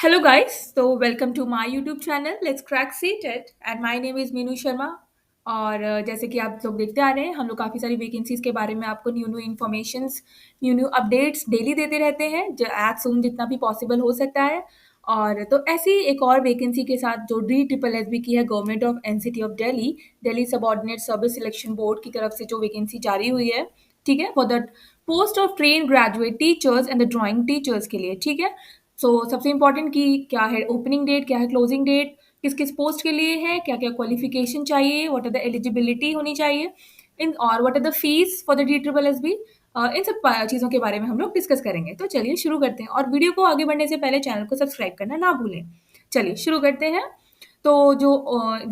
Hello guys, so welcome to my YouTube channel Let's Crack Seated and my name is Meenu Sharma. और जैसे कि आप लोग देखते आ रहे हैं हम लोग काफ़ी सारी वैकेंसीज के बारे में आपको new new informations new new updates daily देते रहते हैं एज सून जितना भी पॉसिबल हो सकता है। और तो ऐसी एक और वैकेंसी के साथ जो डी ट्रिपल एस बी की है government of NCT of Delhi Delhi subordinate service selection board की तरफ से जो वैकेंसी जारी हुई है, ठीक है, for the post of train graduate teachers and the drawing teachers के लिए, ठीक है। सो सबसे इंपॉर्टेंट की क्या है ओपनिंग डेट, क्या है क्लोजिंग डेट, किस किस पोस्ट के लिए है, क्या क्या क्वालिफिकेशन चाहिए, व्हाट आर द एलिजिबिलिटी होनी चाहिए इन और what are the fees for the D triple S B, इन सब चीज़ों के बारे में हम लोग डिस्कस करेंगे। तो चलिए शुरू करते हैं और वीडियो को आगे बढ़ने से पहले चैनल को सब्सक्राइब करना ना भूलें। चलिए शुरू करते हैं। तो जो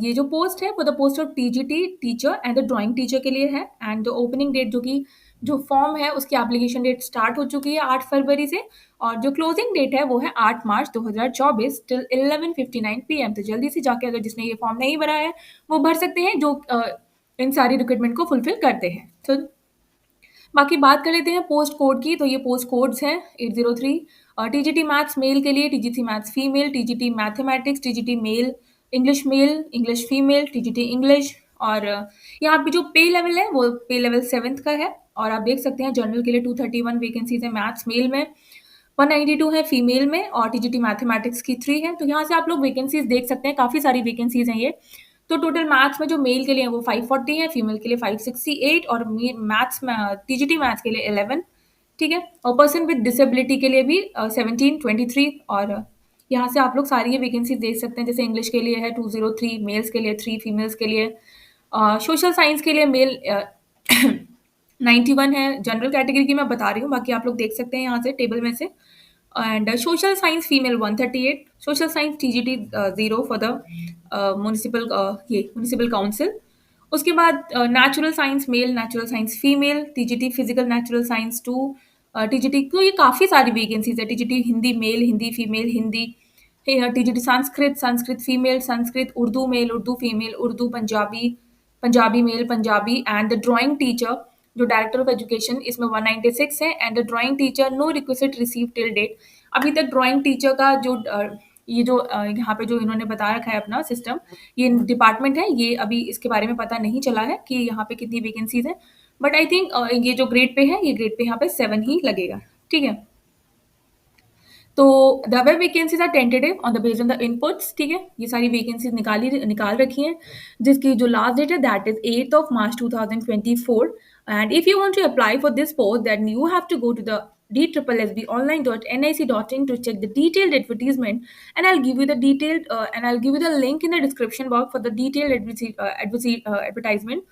ये जो पोस्ट है वो the post of TGT teacher and the drawing teacher के लिए है एंड द ओपनिंग डेट जो कि जो फॉर्म है उसकी एप्लीकेशन डेट स्टार्ट हो चुकी है 8 फरवरी से और जो क्लोजिंग डेट है वो है 8 मार्च 2024 टिल 11:59 पीएम। तो जल्दी से जाके अगर जिसने ये फॉर्म नहीं भरा है वो भर सकते हैं जो इन सारी रिक्वायरमेंट को फुलफिल करते हैं। तो बाकी बात कर लेते हैं पोस्ट कोड की। तो ये पोस्ट कोड्स हैं 803 टीजीटी मैथ्स मेल के लिए, TGT maths female, TGT mathematics, TGT male, English female, TGT English. और यहाँ पे जो पे लेवल है वो पे लेवल 7th का है और आप देख सकते हैं जनरल के लिए 231 वैकेंसीज है मैथ्स मेल में, 192 है फीमेल में और टीजीटी मैथमेटिक्स की 3 है। तो यहाँ से आप लोग वैकेंसीज देख सकते हैं, काफ़ी सारी वैकेंसीज हैं ये। तो टोटल मैथ्स में जो मेल के लिए है वो 540 है, फीमेल के लिए 568 और मैथ्स में टीजीटी मैथ्स के लिए 11, ठीक है। और पर्सन विद डिसेबिलिटी के लिए भी 1723 और यहाँ से आप लोग सारी ये वैकेंसीज देख सकते हैं। जैसे इंग्लिश के लिए है 203, मेल्स के लिए 3, फीमेल्स के लिए सोशल साइंस के लिए मेल 91 है। जनरल कैटेगरी की मैं बता रही हूँ, बाकी आप लोग देख सकते हैं यहाँ से टेबल में से। And social science female 138, social science TGT 0 for the municipal council. उसके बाद natural science male, natural science female, TGT physical natural science 2, TGT. तो ये काफ़ी सारी वैकेंसीज है। TGT Hindi male, Hindi female, Hindi, TGT Sanskrit, Sanskrit female, Sanskrit, Urdu male, Urdu female, Urdu Punjabi, Punjabi male, Punjabi. And the drawing teacher जो director of education इसमें 196 है and the drawing teacher no request receive till date. अभी तक ड्राइंग टीचर का जो ये जो यहाँ पे जो इन्होंने बता रखा है अपना सिस्टम, ये डिपार्टमेंट है, ये अभी इसके बारे में पता नहीं चला है कि यहाँ पे कितनी वैकेंसीज है। बट आई थिंक ये जो ग्रेड पे है, ये ग्रेड पे यहाँ पे 7 ही लगेगा, ठीक है। तो the web vacancies are tentative on the based on the inputs, ठीक है। ये सारी वैकेंसीज निकाल रखी हैं जिसकी जो लास्ट डेट है that is 8th of March 2024 and if you want to apply for this post then you have to go to the dssbonline.nic.in to check the detailed advertisement and I'll give you the link in the description box for the detailed advertisement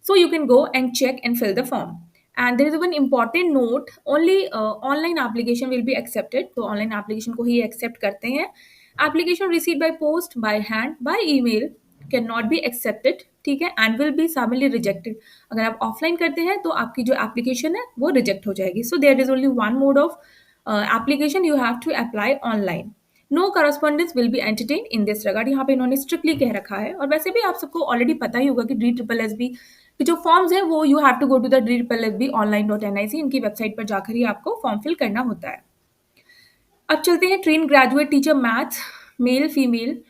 so you can go and check and fill the form. And there is one important note, only online application will be accepted, तो online application को ही accept करते हैं। application received by post, by hand, by email cannot be accepted, ठीक है, and will be summarily rejected। अगर आप offline करते हैं तो आपकी जो application है वो reject हो जाएगी। so there is only one mode of application you have to apply online। No correspondence will be entertain in this regard, यहाँ पे इन्होंने स्ट्रिक्टली कह रखा है। और वैसे भी आप सबको ऑलरेडी पता ही होगा कि डी ट्रिपल एस बी के जो फॉर्म्स हैं वो you have to go to the D triple S B online.nic, इनकी वेबसाइट पर जाकर ही आपको फॉर्म फिल करना होता है। अब चलते हैं train graduate teacher maths male female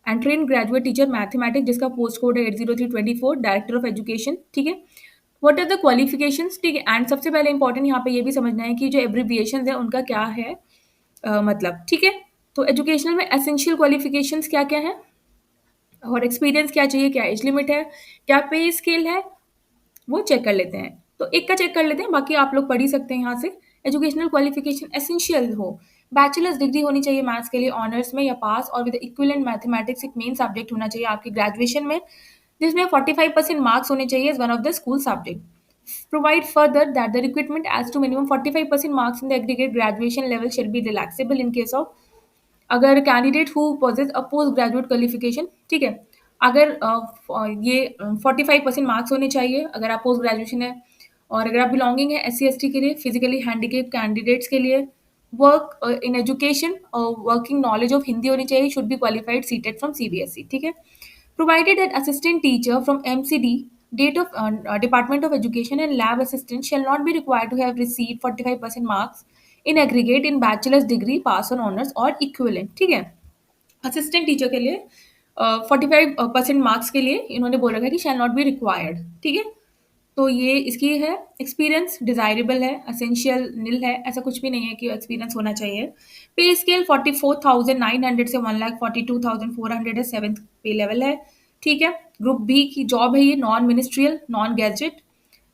and train graduate teacher mathematics जिसका पोस्ट कोड है 80324, डायरेक्टर ऑफ एजुकेशन, ठीक है। व्हाट आर द क्वालिफिकेशंस, ठीक है। एंड सबसे पहले इंपॉर्टेंट यहाँ पे ये भी समझना है कि जो एब्रिविएशन है उनका क्या है मतलब, ठीक है। तो एजुकेशनल में एसेंशियल क्वालिफिकेशंस क्या क्या है और एक्सपीरियंस क्या चाहिए, क्या एज लिमिट है, क्या पे स्केल है, वो चेक कर लेते हैं। तो एक का चेक कर लेते हैं, बाकी आप लोग पढ़ ही सकते हैं यहाँ से। एजुकेशनल क्वालिफिकेशन एसेंशियल हो, बैचलर्स डिग्री होनी चाहिए मैथ्स के लिए ऑनर्स में या पास और विद इक्विवेलेंट मैथमेटिक्स एक मेन सब्जेक्ट होना चाहिए आपकी ग्रेजुएशन में, जिसमें 45% मार्क्स होने चाहिए as one of the school subject. Provide further that the requirement as to minimum 45% marks in the aggregate graduation level shall be relaxable in case of अगर candidate who possesses a post graduate qualification, ठीक है। अगर ये 45% marks होने चाहिए अगर आप post graduation है और अगर आप बिलोंगिंग है SC ST के लिए, फिजिकली हैंडीकेप कैंडिडेट्स के लिए, वर्क इन एजुकेशन और वर्किंग नॉलेज ऑफ हिंदी होनी चाहिए, should be qualified seated from CBSE, ठीक है। Provided that assistant teacher from MCD, date of Department of Education and lab assistant shall not be required to have received 45% marks in aggregate in bachelors degree pass on honours और equivalent, ठीक है। Assistant teacher के लिए 45% marks के लिए इन्होंने बोल रखा है कि शैल नॉट बी रिक्वायर्ड, ठीक है। तो ये इसकी है। एक्सपीरियंस डिजायरेबल है, असेंशियल नील है, ऐसा कुछ भी नहीं है कि एक्सपीरियंस होना चाहिए। पे स्केल 44,900 से 1,42,400 है, सेवन्थ पे लेवल है, ठीक है। ग्रुप बी की जॉब है ये, non ministerial non gazetted.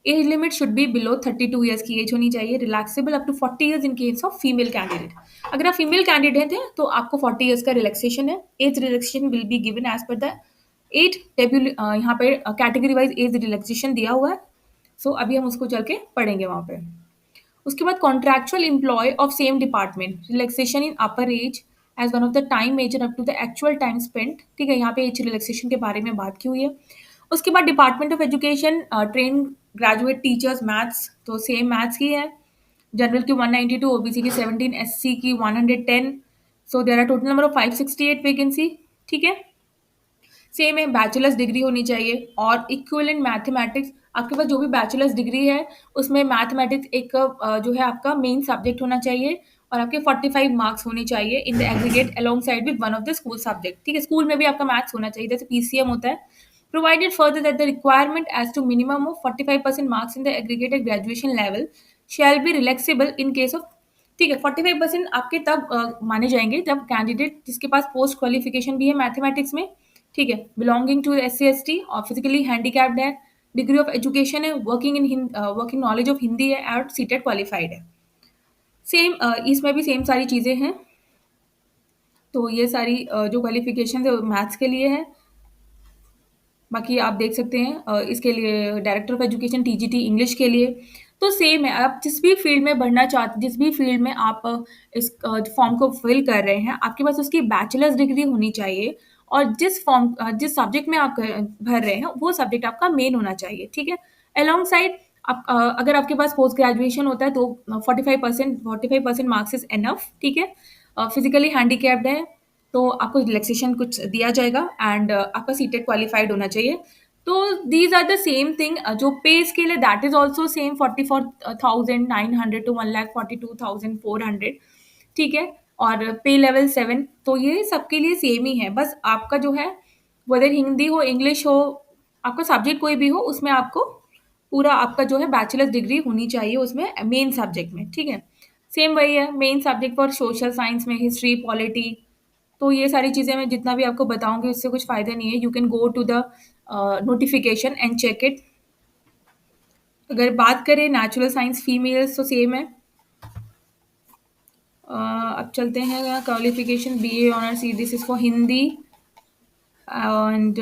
Age limit should be below 32 years की एज होनी चाहिए, relaxable up to 40 years in case of female candidate. अगर आप फीमेल कैंडिडेट हैं तो आपको 40 ईयर्स का रिलैक्सेशन है। Age relaxation will be given age पर द एट टेब्यूल, यहाँ पे कैटेगरी वाइज एज रिलैक्सेशन दिया हुआ है। सो अभी हम उसको चल के पढ़ेंगे वहाँ पे। उसके बाद contractual employ of same department, relaxation in upper age age one of the time major up to the actual time spent, ठीक है। यहाँ पे एज रिलैक्सेशन के बारे में बात की हुई है। उसके बाद department of education train graduate teachers maths, तो सेम मैथ्स की है। जनरल की 192, ओबीसी की 17, एससी की 110। So there are total number of 568 vacancy, ठीक है। सेम है, बैचलर्स डिग्री होनी चाहिए और इक्विवेलेंट मैथमेटिक्स। आपके पास जो भी बैचलर्स डिग्री है उसमें मैथमेटिक्स एक जो है आपका मेन सब्जेक्ट होना चाहिए और आपके 45 मार्क्स होने चाहिए in the aggregate along side with one of the school subject, ठीक है। स्कूल में भी आपका मैथ्स होना चाहिए जैसे पीसीएम होता है। Provided further that the requirement as to minimum of 45% marks in the aggregated graduation level shall be relaxable in case of, ठीक है। 45% आपके तब माने जाएंगे जब कैंडिडेट जिसके पास पोस्ट क्वालिफिकेशन भी है मैथमेटिक्स में, ठीक है, belonging to S C S T और फिजिकली हैंडीकैप्ड है, डिग्री ऑफ एजुकेशन है, वर्किंग नॉलेज ऑफ हिंदी है और सीटेट क्वालिफाइड है। सेम इसमें भी सेम सारी चीज़ें हैं। तो ये सारी जो क्वालिफिकेशन है मैथ्स के लिए है। बाकी आप देख सकते हैं इसके लिए director of education TGT English के लिए। तो सेम है, आप जिस भी फील्ड में बढ़ना चाहते, जिस भी फील्ड में आप इस फॉर्म को फिल कर रहे हैं, आपके पास उसकी बैचलर्स डिग्री होनी चाहिए और जिस सब्जेक्ट में आप भर रहे हैं वो सब्जेक्ट आपका मेन होना चाहिए, ठीक है। अलोंग साइड आप अगर आपके पास पोस्ट ग्रेजुएशन होता है तो 45% मार्क्स इज एनफ, ठीक है। फिजिकली हैंडीकैप्ड है तो आपको रिलैक्सेशन कुछ दिया जाएगा एंड आपका सीटेट क्वालिफाइड होना चाहिए। तो these are the same thing. जो पे स्केल है that is also same 44,900 to 1,42,400, ठीक है। और पे लेवल 7, तो ये सबके लिए सेम ही है। बस आपका जो है वेदर हिंदी हो इंग्लिश हो, आपका सब्जेक्ट कोई भी हो उसमें आपको पूरा आपका जो है बैचलर्स डिग्री होनी चाहिए उसमें मेन सब्जेक्ट में, ठीक है। सेम वही है, main subject for social science में हिस्ट्री पॉलिटी। तो ये सारी चीज़ें मैं जितना भी आपको बताऊंगी उससे कुछ फ़ायदा नहीं है। You can go to the notification and check it. अगर बात करें नेचुरल साइंस फीमेल्स तो सेम है। अब चलते हैं qualification B A honours, this is for Hindi and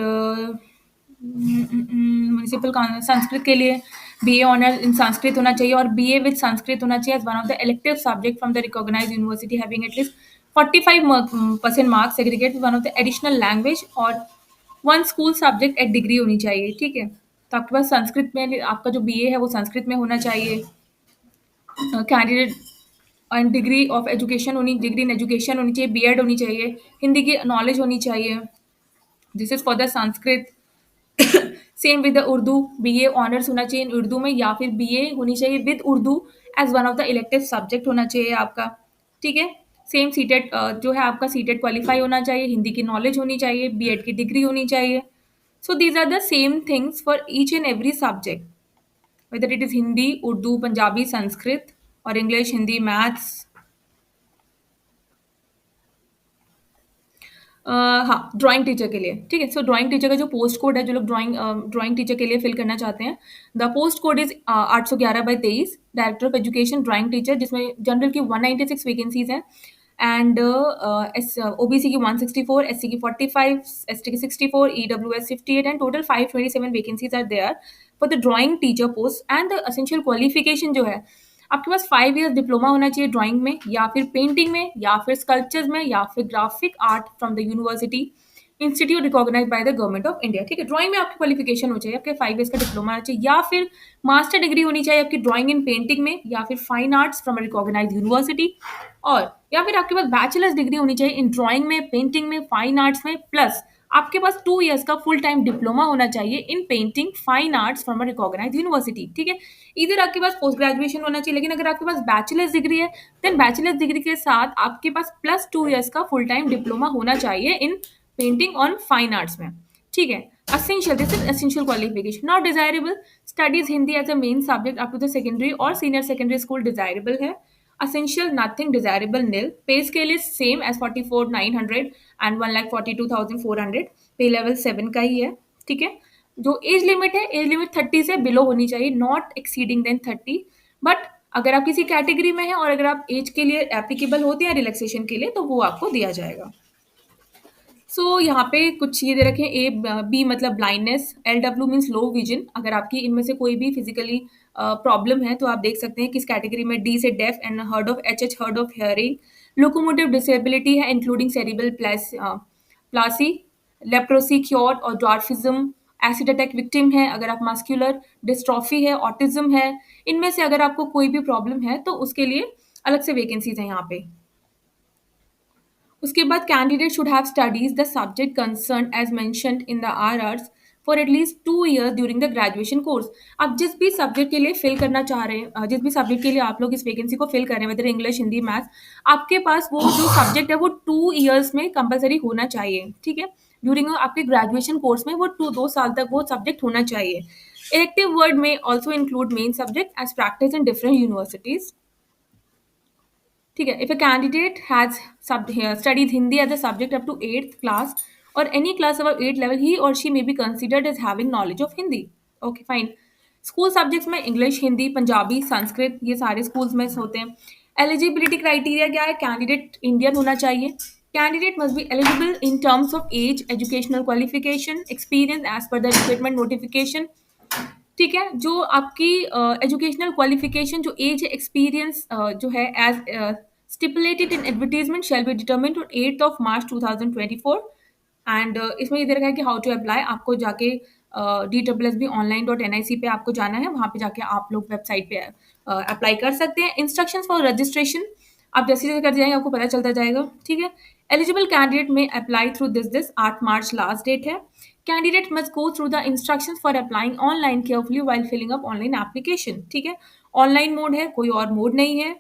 municipal Sanskrit के लिए B A honour in Sanskrit होना चाहिए और बी ए विद संस्कृत होना चाहिए as one of the elective subject from the recognise university having at least 45% marks segregate one of the additional language और one school subject at degree होनी चाहिए, ठीक है। तो आपके पास संस्कृत में आपका जो बी ए है वो संस्कृत में होना चाहिए। Candidate and degree of education होनी, डिग्री इन एजुकेशन होनी चाहिए, बी एड होनी चाहिए, हिंदी की नॉलेज होनी चाहिए। This is for the Sanskrit. Same with the Urdu, BA honours होना चाहिए इन उर्दू में या फिर बीए होनी चाहिए with Urdu as one of the elective subject होना चाहिए आपका, ठीक है। सेम सीटेट जो है आपका सीटेट क्वालिफाई होना चाहिए, हिंदी की नॉलेज होनी चाहिए, बीएड की डिग्री होनी चाहिए। So these are the same things for each and every subject, whether it is Hindi, Urdu, Punjabi, Sanskrit और इंग्लिश, हिंदी, मैथ्स। हाँ, ड्राइंग टीचर के लिए, ठीक है। सो ड्राइंग टीचर का जो पोस्ट कोड है, जो लोग ड्राइंग टीचर के लिए फिल करना चाहते हैं, the post code is 811/23, director of education drawing teacher, जिसमें जनरल की 196 वैकेंसीज हैं एंड ओबीसी की 164, एससी की 45, एसटी की 64, EWS 58 and total 527 vacancies are there for the drawing teacher post. And the essential qualification जो है आपके पास 5 ईयर डिप्लोमा होना चाहिए ड्राइंग में या फिर पेंटिंग में या फिर स्कल्पचर्स में या फिर graphic art from the university institute recognise by the government of India, ठीक है। ड्राइंग में आपकी क्वालिफिकेशन हो चाहिए, आपके 5 ईयर्स का डिप्लोमा होना चाहिए या फिर मास्टर डिग्री होनी चाहिए आपकी ड्राइंग इन पेंटिंग में या फिर fine arts from recognise university, और या फिर आपके पास बैचलर्स डिग्री होनी चाहिए इन ड्राइंग में, पेंटिंग में, फाइन आर्ट्स में, प्लस आपके पास 2 ईयर्स का फुल टाइम डिप्लोमा होना चाहिए in painting fine arts from a recognised university, ठीक है। इधर आपके पास पोस्ट ग्रेजुएशन होना चाहिए, लेकिन अगर आपके पास बैचलर्स डिग्री है, देन बैचलर्स डिग्री के साथ आपके पास प्लस 2 ईयर्स का फुल टाइम डिप्लोमा होना चाहिए in painting on fine arts में, ठीक है। Essential, this is essential qualification. Not desirable, studies Hindi as a main subject up to the secondary or senior secondary school desirable है. Essential nothing, desirable nil. Pay scale is same as 44,900 and 1,42,400. पे level 7 का ही है, ठीक है। जो age limit है, age limit 30 से below होनी चाहिए, नॉट एक्सीडिंग देन 30। बट अगर आप किसी कैटेगरी में हैं और अगर आप एज के लिए एप्लीकेबल होते हैं रिलैक्सेशन के लिए, तो वो आपको दिया जाएगा। सो यहाँ पे कुछ ये दे रखे हैं, ए बी मतलब blindness, LW means low vision. अगर आपकी इनमें से कोई भी फिजिकली प्रॉब्लम है तो आप देख सकते हैं किस कैटेगरी में। डी से deaf and hard of, HH hard of hearing. Locomotive disability है including cerebral palsy, leprosy cure और ड्वार्फिज्म। एसिड अटैक विक्टिम है अगर आप, मस्कुलर डिस्ट्रॉफी है, ऑटिज्म है। इनमें से अगर आपको कोई भी प्रॉब्लम है तो उसके लिए अलग से वैकेंसीज हैं यहाँ पे। उसके बाद candidate should have studies the subject concern as mentioned in the RRs for at least 2 years during the graduation course. आप जिस भी सब्जेक्ट के लिए फिल करना चाह रहे हैं, जिस भी सब्जेक्ट के लिए आप लोग इस वैकेंसी को फिल कर रहे हैं, वेदर इंग्लिश, हिंदी, मैथ्स, आपके पास वो जो सब्जेक्ट है वो 2 ईयर्स में कंपलसरी होना चाहिए, ठीक है। ड्यूरिंग आपके ग्रेजुएशन कोर्स में वो 2 साल तक वो सब्जेक्ट होना चाहिए। इलेक्टिव वर्ड में also include main subject as practice in different universities, ठीक है। If a candidate has studies Hindi as a subject up to 8th class or any class above 8 level, he or she may be considered as having knowledge of Hindi. Okay fine. School subjects में English, Hindi, Punjabi, Sanskrit, ये सारे schools में होते हैं। Eligibility criteria क्या है? Candidate Indian होना चाहिए। Candidate must be eligible in terms of age, educational qualification, experience as पर द रिक्रूटमेंट नोटिफिकेशन, ठीक है। जो आपकी एजुकेशनल क्वालिफिकेशन, जो एज है, एक्सपीरियंस जो है as stipulated in advertisement shall be determined on 8th of March 2024। And इसमें ये दे रखा है कि हाउ टू अप्लाई। आपको जाके DSSB-online.nic पे आपको जाना है, वहाँ पे जाके आप लोग वेबसाइट पे अप्लाई कर सकते हैं। इंस्ट्रक्शंस फॉर रजिस्ट्रेशन आप जैसे जैसे कर जाएंगे आपको पता चलता जाएगा, ठीक है। एलिजिबल कैंडिडेट में apply through this 8 March last date है। Candidate must go through the instructions for applying online carefully while filling up online application, ठीक है। ऑनलाइन मोड है, कोई और मोड नहीं है।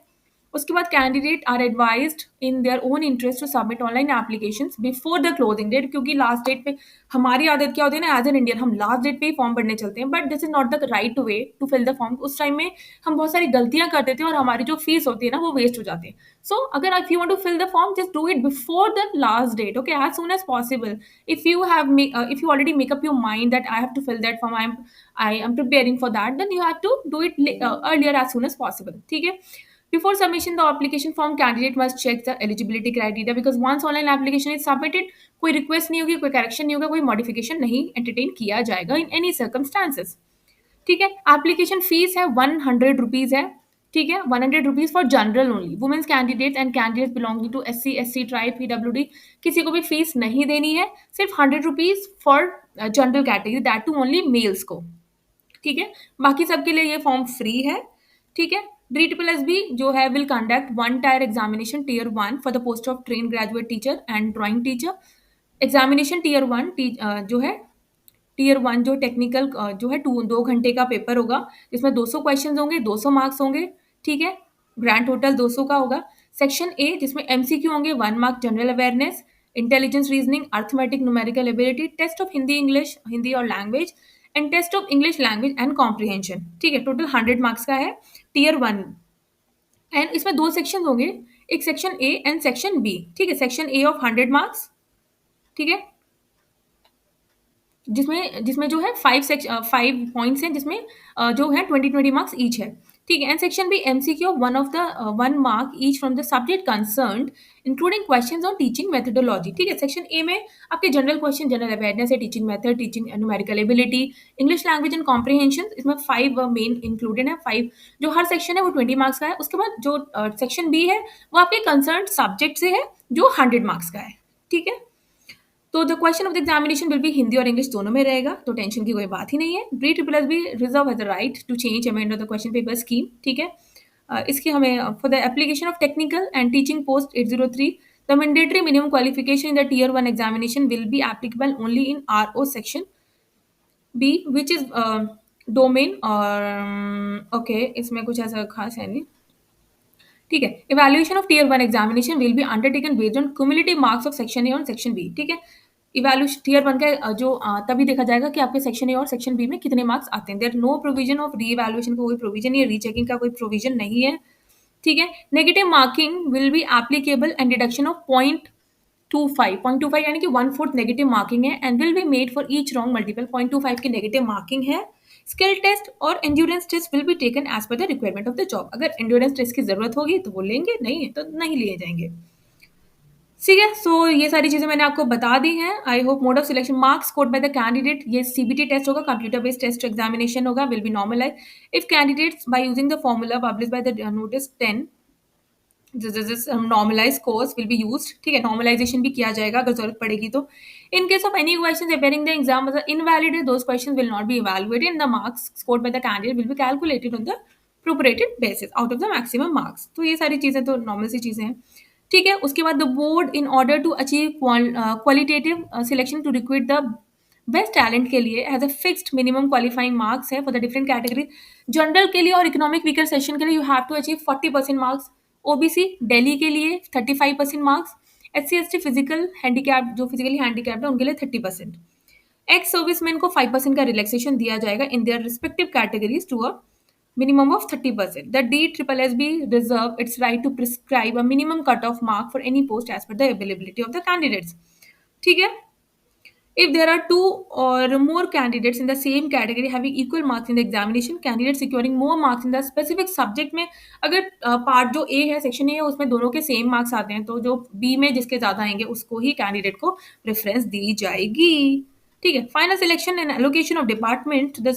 उसके बाद candidate are advised in their own interest to submit online applications before the closing date, क्योंकि लास्ट डेट पे हमारी आदत क्या होती है ना, एज एन इंडियन हम लास्ट डेट पे ही फॉर्म भरने चलते हैं, but this is not the right way to fill the form. उस टाइम में हम बहुत सारी गलतियां कर देते हैं और हमारी जो फीस होती है ना वो वेस्ट हो जाती है। सो अगर if you want to fill the form, just do it before the last date, okay, as soon as possible. If you have if you already make up your mind that I have to fill that form, I am preparing for that, then you have to do it earlier as soon as possible, ठीक है। Before submission the application form, candidate must check the eligibility criteria because once online application is submitted, कोई request नहीं होगी, कोई correction नहीं होगा, कोई modification नहीं entertain किया जाएगा in any circumstances, ठीक है। एप्लीकेशन फीस है 100 रुपीज है, ठीक है। 100 rupees for general only. Womens candidate and candidate belonging to SC tribe, PWD, किसी को भी फीस नहीं देनी है, सिर्फ 100 rupees for general category, that too only males को, ठीक है। बाकी सबके लिए ये फॉर्म फ्री है, ठीक है। DSSB जो है will conduct 1 tyre examination Tier 1 for the post of train graduate teacher and drawing teacher. Examination Tier 1 जो है Tier 1 जो टेक्निकल जो है 2 घंटे का पेपर होगा, जिसमें 200 क्वेश्चंस होंगे, 200 मार्क्स होंगे, ठीक है। ग्रैंड टोटल 200 का होगा। सेक्शन ए जिसमें MCQ होंगे 1 mark, general awareness, intelligence reasoning, arithmetic, numerical ability, test of Hindi English, Hindi और language, and test of English language and comprehension, ठीक है। टोटल 100 मार्क्स का है Tier 1। एंड इसमें 2 सेक्शन होंगे, एक section A and section B, ठीक है। सेक्शन ए ऑफ 100 मार्क्स, ठीक है, जिसमें जिसमें जो है 5 पॉइंट्स हैं, जिसमें जो है 20 मार्क्स ईच है, ठीक है। And section B MCQ of 1 mark each from the subject concerned including questions on teaching methodology, ठीक है। सेक्शन ए में आपके जनरल क्वेश्चन, जनरल अवेयरनेस है, teaching method, teaching numerical ability, English language and comprehension, इसमें 5 main included है। 5 जो हर section है वो 20 मार्क्स का है। उसके बाद जो सेक्शन बी है वो आपके कंसर्न सब्जेक्ट से है, जो 100 मार्क्स का है, ठीक है। तो the question of the examination will B Hindi और इंग्लिश दोनों में रहेगा, तो टेंशन की कोई बात ही नहीं है। DSSB reserve has the right to change amend of the question paper scheme, ठीक है। इसकी हमें for the application of technical and teaching post 803 The mandatory minimum qualification in the Tier 1 examination will be applicable only in RO section B, which is domain और okay, इसमें कुछ ऐसा खास है नहीं. ठीक है. Evaluation of tier 1 examination will be undertaken based on cumulative marks of section A और सेक्शन बी. ठीक है. इवैल्यूएशन टीयर 1 का जो तभी देखा जाएगा कि आपके सेक्शन ए और सेक्शन बी में कितने मार्क्स आते हैं. देयर नो प्रोविजन ऑफ रीइवैल्यूएशन का कोई प्रोविजन या रीचेकिंग का कोई प्रोविजन नहीं है. ठीक है. Negative marking will be applicable and deduction of 0.25 यानी कि 1/4 नेगेटिव मार्किंग है and will be made for each wrong multiple. 0.25 की नेगेटिव मार्किंग है. स्किल टेस्ट और endurance test will be taken as पर the requirement of the job. अगर endurance test की जरूरत होगी तो वो लेंगे, नहीं है तो नहीं लिए जाएंगे. ठीक है. सो ये सारी चीजें मैंने आपको बता दी हैं. I hope. Mode of selection marks scored by the candidate. ये सीबीटी टेस्ट होगा, कंप्यूटर बेस्ड टेस्ट एग्जामिनेशन होगा, will be normalise if candidates by using the formula publish by the notice 10 normalise course will be used. ठीक है. Normalisation भी किया जाएगा अगर जरूरत पड़ेगी तो. इन case of any question appearing the exam as invalid, those questions will not be evaluated and the marks scored by the candidate will be calculated on the prorated basis out of the maximum marks. तो ये सारी चीजें तो normal सी चीजें हैं. ठीक है. उसके बाद the board in order to achieve qualitative selection to recruit the best talent के लिए has a fixed minimum qualifying marks है for the different category. General के लिए और इकोनॉमिक वीकर सेशन के लिए you have to achieve 40% marks. OBC Delhi के लिए 35% marks. SC ST physical handicap, जो फिजिकली हैंडीकैप्ड है उनके लिए 30%. एक्स सर्विसमैन को 5% का रिलैक्सेशन दिया जाएगा in their respective categories to a minimum of 30%. The DSSSB reserve its right to prescribe a minimum cut-off mark for any post as per the availability of the candidates. ठीक है. If there are two or more candidates in the same category having equal marks in the examination, candidate securing more marks in the specific subject में अगर part जो A है, section A है, उसमें दोनों के सेम मार्क्स आते हैं तो जो B में जिसके ज़्यादा आएंगे उसको ही कैंडिडेट को प्रेफरेंस दी जाएगी. ठीक है. Final selection and allocation of department. The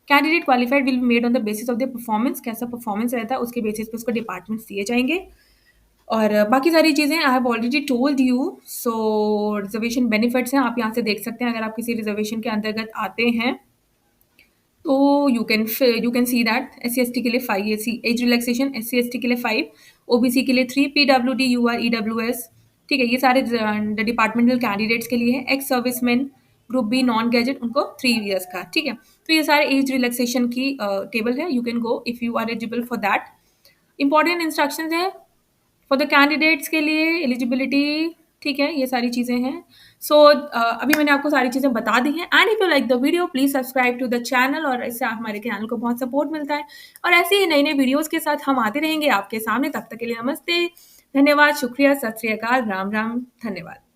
candidate qualified will be made on the basis of the performance. कैसा परफॉर्मेंस रहता है उसके बेसिस पे उसको डिपार्टमेंट्स दिए जाएंगे. और बाकी सारी चीज़ें I have already told you. So reservation benefits हैं, आप यहाँ से देख सकते हैं. अगर आप किसी रिजर्वेशन के अंतर्गत आते हैं तो you can see that S C S T के लिए 5 age relaxation, S C S T के लिए 5, ओबीसी के लिए 3, PWD UR EWS. ठीक है. ये सारे डिपार्टमेंटल कैंडिडेट्स के लिए है. Ex serviceman group B non gazetted उनको 3 years का. ठीक है. तो ये सारे एज रिलैक्सेशन की टेबल है. You can go if you are eligible for that. Important instructions है फॉर द कैंडिडेट्स के लिए, एलिजिबिलिटी. ठीक है. ये सारी चीज़ें हैं. सो अभी मैंने आपको सारी चीज़ें बता दी हैं. And if you like the video please subscribe to the channel. और इससे हमारे चैनल को बहुत सपोर्ट मिलता है और ऐसे ही नए नए वीडियोज़ के साथ हम आते रहेंगे आपके सामने. तब तक के लिए नमस्ते, धन्यवाद, शुक्रिया, सत श्री अकाल, राम राम, धन्यवाद.